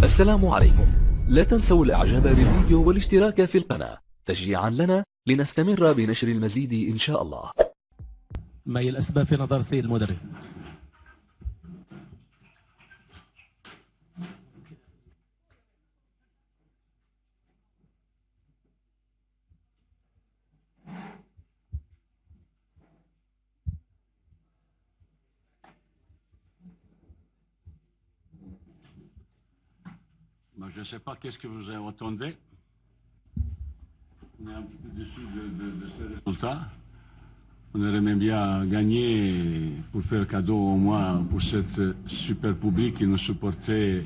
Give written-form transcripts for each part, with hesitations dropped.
السلام عليكم. لا تنسوا الاعجاب بالفيديو والاشتراك في القناة تشجيعا لنا لنستمر بنشر المزيد ان شاء الله. ما هي الاسباب في نظر السيد المدرب؟ Je ne sais pas qu'est-ce que vous attendez. On est un petit peu déçus de ces résultats. On aurait même bien gagné pour faire cadeau au moins pour cette super public qui nous supportait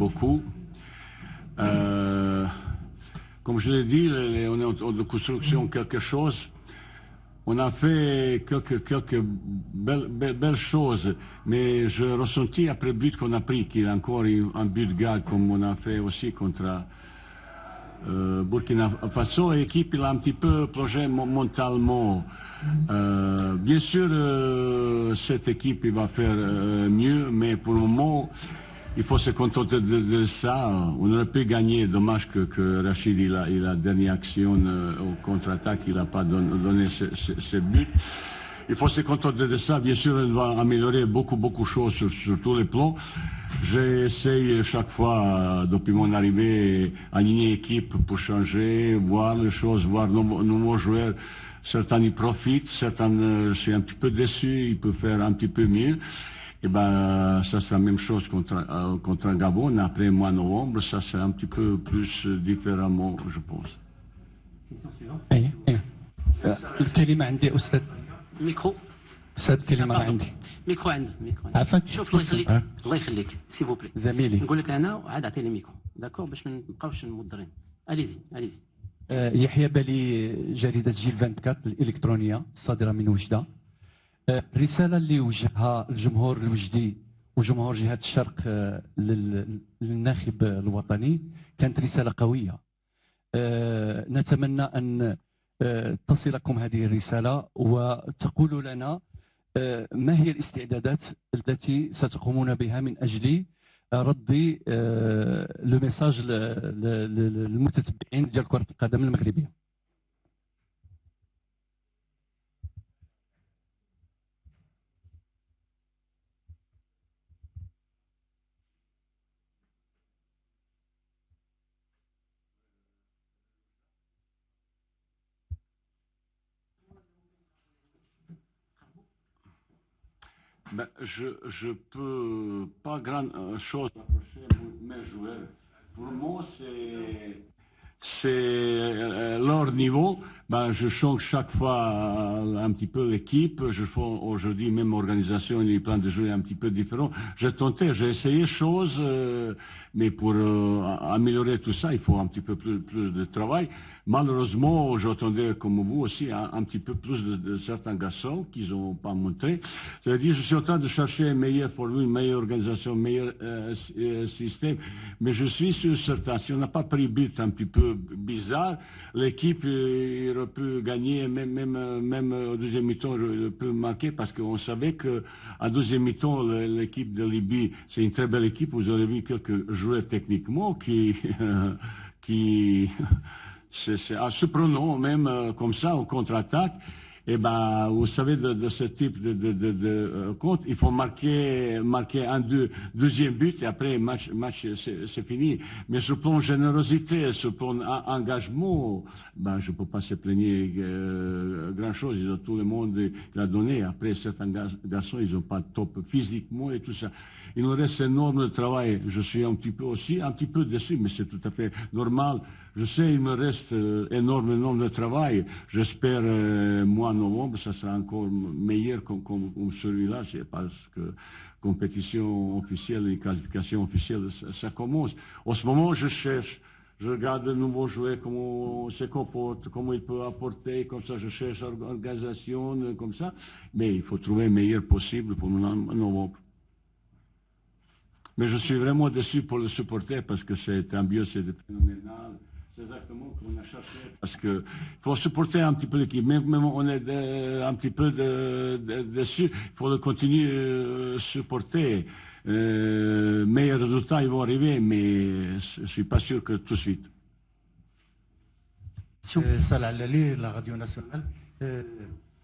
beaucoup. Comme je l'ai dit, on est en train de construction quelque chose. On a fait quelques belles choses, mais je ressentis après le but qu'on a pris qu'il y a encore un but de gag comme on a fait aussi contre Burkina Faso. Et l'équipe il a un petit peu plongé mentalement. Bien sûr, cette équipe il va faire mieux, mais pour le moment, il faut se contenter de ça. On aurait pu gagner. Dommage que Rachid, il a dernière action au contre-attaque, il n'a pas donné ce but. Il faut se contenter de ça. Bien sûr, on doit améliorer beaucoup de choses sur tous les plans. J'essaye chaque fois, depuis mon arrivée, aligner l'équipe pour changer, voir les choses, voir nouveaux joueurs. Certains y profitent, certains, je suis un petit peu déçu, ils peuvent faire un petit peu mieux. Et ben, ça c'est la même chose contre Gabon. Après le mois de novembre, ça c'est un petit peu plus différemment, je pense. الكلمة عندي أستاذ. ميكرو. أستاذ الكلمة عندي. ميكرو ميكرو. عفاك. شوف الله يخليك الله يخليك سي فوبلي. زميلي. نقول لك أنا وعاد أعطيني ميكرو. داكور باش ما نبقاوش مضرين. أليزي. يحيى بالي جريدة جيل 24 الإلكترونية الصادرة من وجدة. الرسالة اللي وجهها الجمهور الوجدي وجمهور جهة الشرق للناخب الوطني كانت رسالة قوية. نتمنى أن تصلكم هذه الرسالة وتقولوا لنا ما هي الاستعدادات التي ستقومون بها من أجل رد لو ميساج للمتتبعين ديال كرة القدم المغربية. Ben, je peux pas grand chose approcher mes joueurs. Pour moi, c'est leur niveau. Ben, je change chaque fois un petit peu l'équipe. Je fais aujourd'hui même organisation, les plans de jeu un petit peu différents. J'ai tenté, j'ai essayé choses, mais pour améliorer tout ça, il faut un petit peu plus de travail. Malheureusement, j'attendais comme vous aussi un petit peu plus de certains garçons qu'ils n'ont pas montré. C'est-à-dire, je suis en train de chercher une meilleure formule, une meilleure organisation, un meilleur système. Mais je suis sûr certain, si on n'a pas pris but un petit peu bizarre, l'équipe aurait pu gagner, même au deuxième mi-temps, peut marquer parce qu'on savait qu'à deuxième mi-temps, l'équipe de Libye, c'est une très belle équipe. Vous avez vu quelques joueurs techniquement qui c'est surprenant même comme ça en contre-attaque. Et ben, vous savez, de ce type de compte, il faut marquer deuxième but et après match c'est fini. Mais sur le plan générosité, sur le plan engagement, ben, je ne peux pas se plaigner grand chose. Tout le monde l'a donné. Après, certains garçons, ils n'ont pas top physiquement et tout ça. Il nous reste énorme de travail. Je suis un petit peu déçu, mais c'est tout à fait normal. Je sais, il me reste énormément de travail. J'espère, mois de novembre, ça sera encore meilleur comme celui-là. C'est parce que compétition officielle et qualification officielle, ça commence. En ce moment, je cherche. Je regarde le nouveau joueur, comment il se comporte, comment il peut apporter, comme ça je cherche l'organisation, comme ça. Mais il faut trouver le meilleur possible pour novembre. Mais je suis vraiment déçu pour le supporter parce que cette ambiance est phénoménale. C'est exactement ce qu'on a cherché. Parce qu'il faut supporter un petit peu l'équipe. Même on est un petit peu déçu, il faut le continuer à supporter. meilleurs résultats ils vont arriver, mais je ne suis pas sûr que tout de suite. Salah Lali, la radio nationale.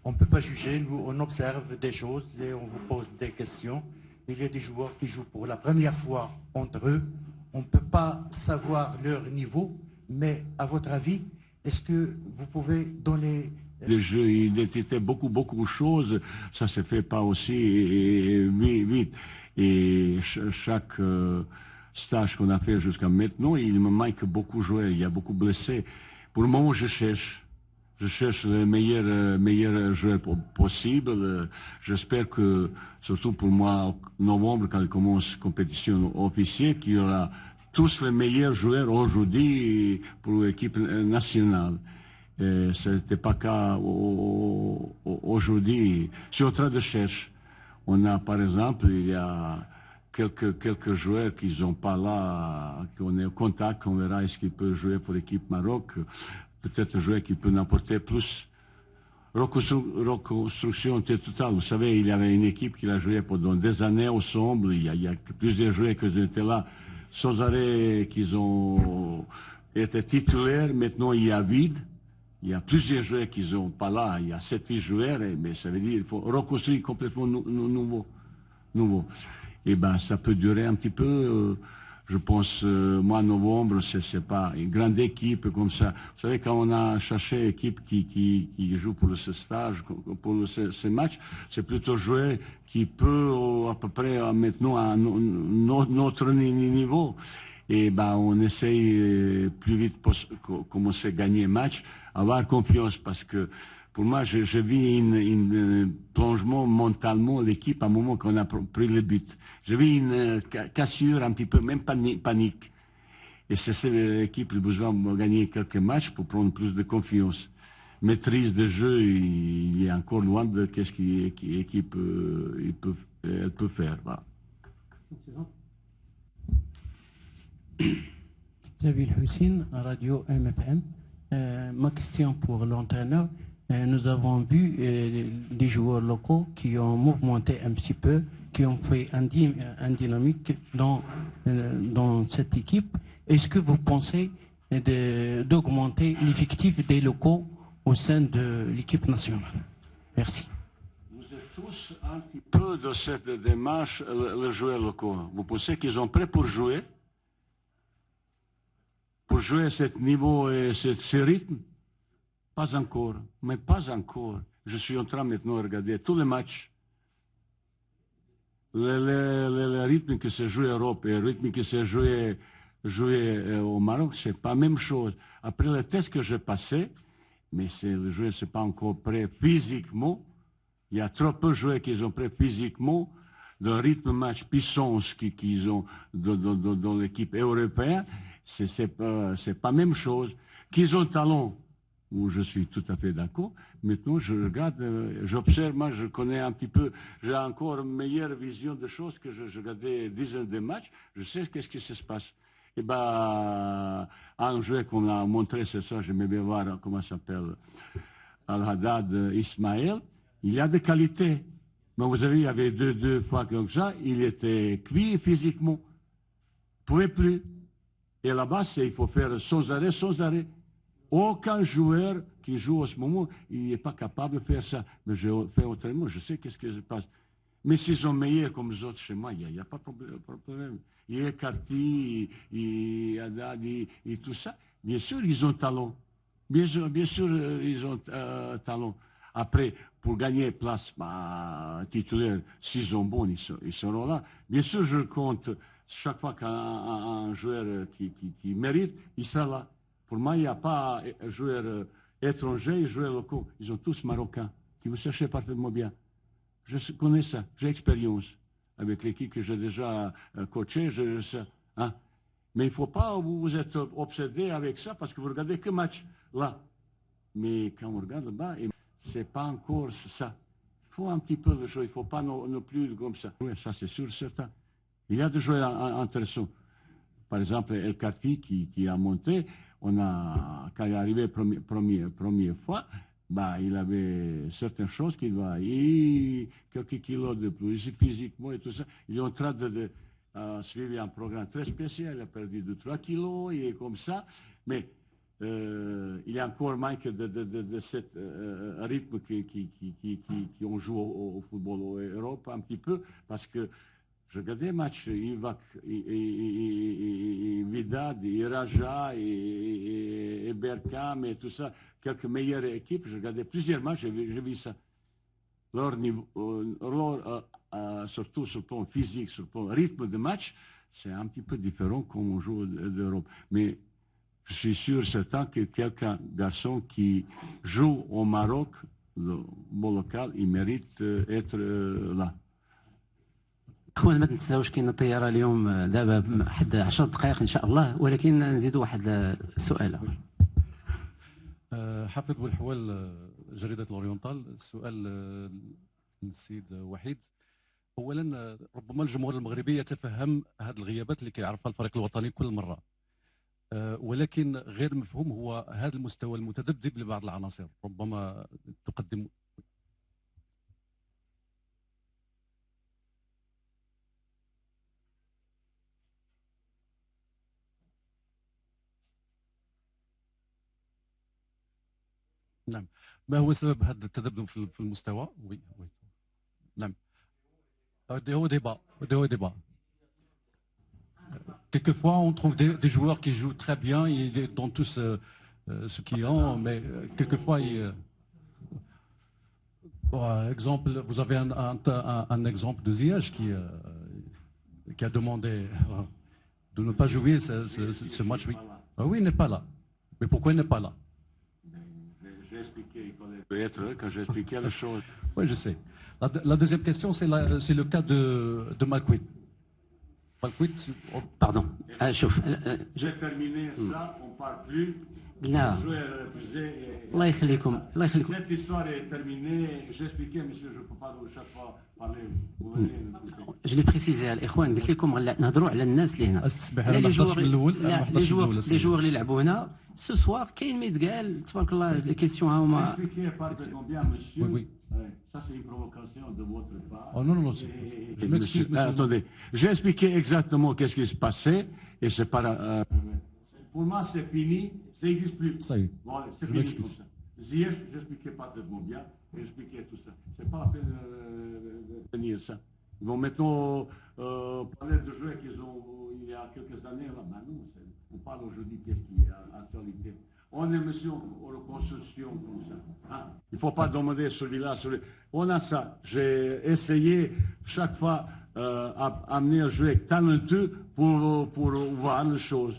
On ne peut pas juger, nous on observe des choses et on vous pose des questions. Il y a des joueurs qui jouent pour la première fois entre eux. On ne peut pas savoir leur niveau, mais à votre avis, est-ce que vous pouvez donner... Les jeux, identité, beaucoup de choses, ça se fait pas aussi vite. Et chaque stage qu'on a fait jusqu'à maintenant, il me manque beaucoup de joueurs, il y a beaucoup de blessés. Pour le moment, je cherche les meilleurs joueurs possibles. J'espère que, surtout pour moi, novembre, quand il commence la compétition officielle, qu'il y aura tous les meilleurs joueurs aujourd'hui pour l'équipe nationale. Ce n'était pas le cas aujourd'hui. Je suis en train de chercher. On a, par exemple, il y a quelques joueurs qui ne sont pas là, qu'on est en contact, on verra est-ce qu'ils peuvent jouer pour l'équipe Maroc. Peut-être un joueur qui peut n'apporter plus. Reconstruction totale. Vous savez, il y avait une équipe qui a joué pendant des années ensemble. Il y a plusieurs joueurs qui étaient là sans arrêt, qui ont été titulaires. Maintenant, il y a vide. Il y a plusieurs joueurs qui ne sont pas là. Il y a 7-8 joueurs, mais ça veut dire qu'il faut reconstruire complètement nouveau. Et ben, ça peut durer un petit peu. Je pense, mois de novembre, c'est pas une grande équipe comme ça. Vous savez, quand on a cherché une équipe qui joue pour ce stage, pour ce match, c'est plutôt jouer qui peut à peu près maintenant à notre niveau. Et ben, on essaye plus vite commencer à gagner le match, avoir confiance, parce que pour moi, je vis un plongement mentalement l'équipe à un moment qu'on a pris le but. Je vis une cassure un petit peu, même panique. Et c'est l'équipe qui a besoin de gagner quelques matchs pour prendre plus de confiance. Maîtrise de jeu, il est encore loin de ce qu'une équipe elle peut faire. Voilà. Nabil Hussein, Radio MFM. Ma question pour l'entraîneur. Nous avons vu des joueurs locaux qui ont mouvementé un petit peu, qui ont fait un dynamique dans cette équipe. Est-ce que vous pensez d'augmenter l'effectif des locaux au sein de l'équipe nationale? Merci. Vous êtes tous un petit peu dans cette démarche, les joueurs locaux. Vous pensez qu'ils sont prêts pour jouer à ce niveau et ce rythme? Pas encore, mais pas encore. Je suis en train maintenant de regarder tous les matchs. Le rythme qui se joue en Europe et le rythme qui se joue au Maroc, c'est pas la même chose. Après le test que j'ai passé, mais le joueur n'est pas encore prêt physiquement. Il y a trop peu de joueurs qui sont prêts physiquement. Le rythme match puissance qu'ils ont dans l'équipe européenne, c'est pas la même chose. Qu'ils ont talent, où je suis tout à fait d'accord. Maintenant, je regarde, j'observe, moi, je connais un petit peu, j'ai encore une meilleure vision des choses que je regardais 10 ans de matchs, je sais qu'est-ce qui se passe. Et bien, un joueur qu'on a montré ce soir, j'aimais bien voir comment ça s'appelle, Al-Haddad Ismaël, il y a des qualités. Mais vous avez, il y avait deux fois comme ça, il était cuit physiquement, ne pouvait plus. Et là-bas, il faut faire sans arrêt. Aucun joueur qui joue en ce moment, il n'est pas capable de faire ça. Mais je fais autrement, je sais qu'est-ce qui se passe. Mais s'ils sont meilleurs comme les autres chez moi, il n'y a pas de problème. Il y a Carty, il y a Haddad, et tout ça. Bien sûr, ils ont talent. Bien sûr, ils ont talent. Après, pour gagner place titulaire, s'ils sont bons, ils seront là. Bien sûr, je compte chaque fois qu'un joueur qui mérite, il sera là. Pour moi, il n'y a pas joueurs étrangers et joueurs locaux. Ils sont tous marocains, qui vous cherchez parfaitement bien. Je connais ça, j'ai expérience. Avec l'équipe que j'ai déjà coachée, je sais. Hein? Mais il ne faut pas vous êtes obsédé avec ça parce que vous regardez que match là. Mais quand on regarde là-bas, ce n'est pas encore ça. Il faut un petit peu de jouer, il ne faut pas non plus comme ça. Oui, ça c'est sûr, certain. Il y a des joueurs intéressants. Par exemple, El Kharti qui a monté, quand il est arrivé première fois, bah, il avait certaines choses qu'il va, quelques kilos de plus, physiquement et tout ça. Il est en train de suivre un programme très spécial, il a perdu 2-3 kilos, il est comme ça, mais il est encore manque de ce rythme qui on joue au football en Europe un petit peu, parce que je regardais les matchs, Vidad, Raja, et Berkham et tout ça, quelques meilleures équipes. Je regardais plusieurs matchs, j'ai vu ça. Leur niveau, surtout sur le plan physique, sur le plan rythme de match, c'est un petit peu différent comme on joue d'Europe. Mais je suis sûr, certain que quelqu'un, garçon qui joue au Maroc, le bon local, il mérite être là. اخوان ما تنساوش كاين الطياره اليوم دابا واحد 10 دقائق ان شاء الله، ولكن نزيدوا واحد السؤال. حافظ بوالحوال جريدة الأورينتال. السؤال للسيد وحيد. أولا ربما الجمهور المغربي يتفهم هذه الغيابات اللي كيعرفها الفريق الوطني كل مرة، ولكن غير مفهوم هو هذا المستوى المتذبذب لبعض العناصر. ربما تقدم نعم. ما هو سبب هذا التذبذب في المستوى؟ وي نعم. هو débat. Quelquefois, on trouve des joueurs qui jouent très bien, dans tous ce qu'ils ont, mais quelquefois, exemple, vous avez un exemple de Ziyech qui a demandé de ne pas jouer ce match. Oui, il n'est pas là. Mais pourquoi il n'est pas là? J'ai expliqué, il fallait être quand j'ai expliqué les choses. Oui, je sais. La deuxième question, c'est le cas de Malquit. Pardon. شوف. J'ai terminé ça, on ne parle plus. لا. الله يخليكم. Cette histoire est terminée. J'ai expliqué, monsieur, je ne peux pas chaque fois parler. Je l'ai précisé الاخوان، قلت لكم نهضروا على الناس اللي هنا. لي جوغ اللي يلعبوا هنا ce soir كاين ما يتقال تبارك الله لي كيسيون ها هما. Oui. Ça, c'est une provocation de votre part. Oh non, je m'excuse, monsieur. Attendez, j'ai expliqué exactement qu'est-ce qui se passait, et c'est pas... pour moi, c'est fini, ça n'existe plus. Ça y est, voilà, c'est fini comme ça. Ziyech, j'expliquais parfaitement bien, j'expliquais tout ça. C'est pas la peine de tenir ça. Ils vont maintenant parler de joueurs qu'ils ont il y a quelques années. Là. Ben non, on parle aujourd'hui qu'est-ce qui est à l'actualité. On est monsieur en reconstruction comme ça. Hein? Il ne faut pas demander celui-là, celui-là. On a ça. J'ai essayé chaque fois amener un joueur talentueux pour voir les choses.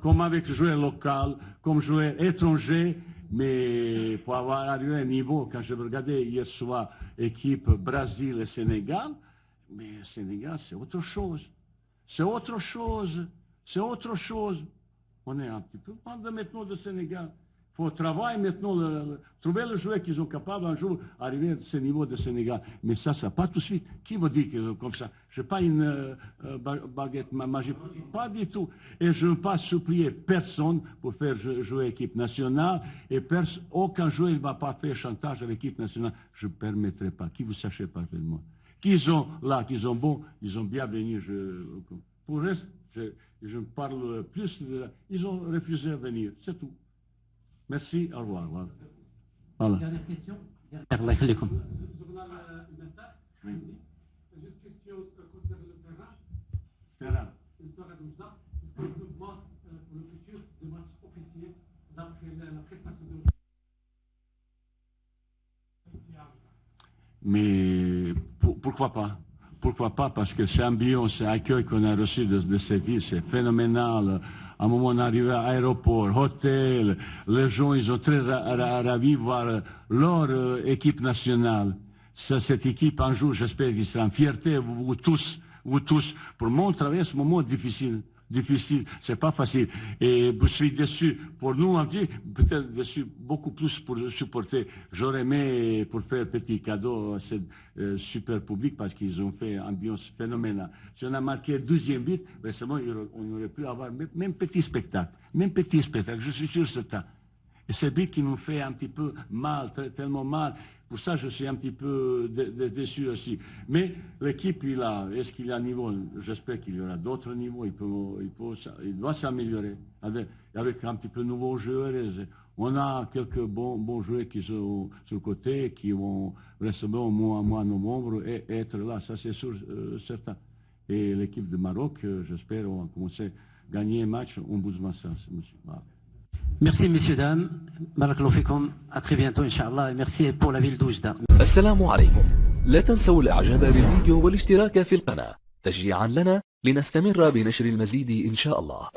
Comme avec joueur local, comme joueur étranger, mais pour avoir arrivé à un niveau, quand je regardais hier soir équipe Brésil et Sénégal, mais Sénégal c'est autre chose. C'est autre chose. C'est autre chose. On est un petit peu pendant maintenant de Sénégal. Il faut travailler maintenant, trouver le joueur qu'ils sont capables un jour d'arriver à ce niveau de Sénégal. Mais ça pas tout de suite. Qui vous dit que comme ça? Je n'ai pas une baguette magique. Pas du tout. Et je ne veux pas supplier personne pour faire jouer l'équipe nationale. Et aucun joueur ne va pas faire chantage à l'équipe nationale. Je ne permettrai pas. Qui vous sachez parfaitement. Qu'ils ont là, qu'ils ont bon, ils ont bien venu. Pour le reste, je parle plus. Ils ont refusé de venir. C'est tout. Merci, au revoir. Voilà. Dernière question. الله يخليكم. Juste question concernant le terrain. Terrain. Le terrain de Moussa. Est-ce qu'on peut voir pour le futur des matchs officiels d'après la prestation de Mais pourquoi pas? Pourquoi pas? Parce que c'est ambiance, c'est accueil qu'on a reçu de cette ville, c'est phénoménal. À un moment, on est arrivé à l'aéroport, hôtel, les gens, ils ont très ravis de voir leur équipe nationale. Cette équipe, un jour, j'espère qu'il sera en fierté, vous tous. Pour moi, on traverse un moment difficile, c'est pas facile. Et je suis déçu pour nous, peut-être déçu beaucoup plus pour le supporter. J'aurais aimé pour faire petit cadeau à ce super public parce qu'ils ont fait une ambiance phénoménale. Si on a marqué 12e but, récemment, on aurait pu avoir même petit spectacle. Je suis sûr de ça. Et c'est lui qui nous fait un petit peu mal, tellement mal. Pour ça, je suis un petit peu déçu aussi. Mais l'équipe, est-ce qu'il y a un niveau? J'espère qu'il y aura d'autres niveaux. Il doit s'améliorer avec un petit peu de nouveaux joueurs. On a quelques bons joueurs qui sont sur le côté, qui vont recevoir au mois de novembre et être là. Ça, c'est sûr, certain. Et l'équipe de Maroc, j'espère, on va commencer à gagner un match en bout de sens, monsieur. Voilà. Merci, messieurs, dames. Barakallahu fikum. À très bientôt, Inch'Allah. Et merci pour la ville d'Oujda. السلام عليكم. لا تنسوا الإعجاب بالفيديو والاشتراك في القناة تشجيعا لنا لنستمر بنشر المزيد إن شاء الله.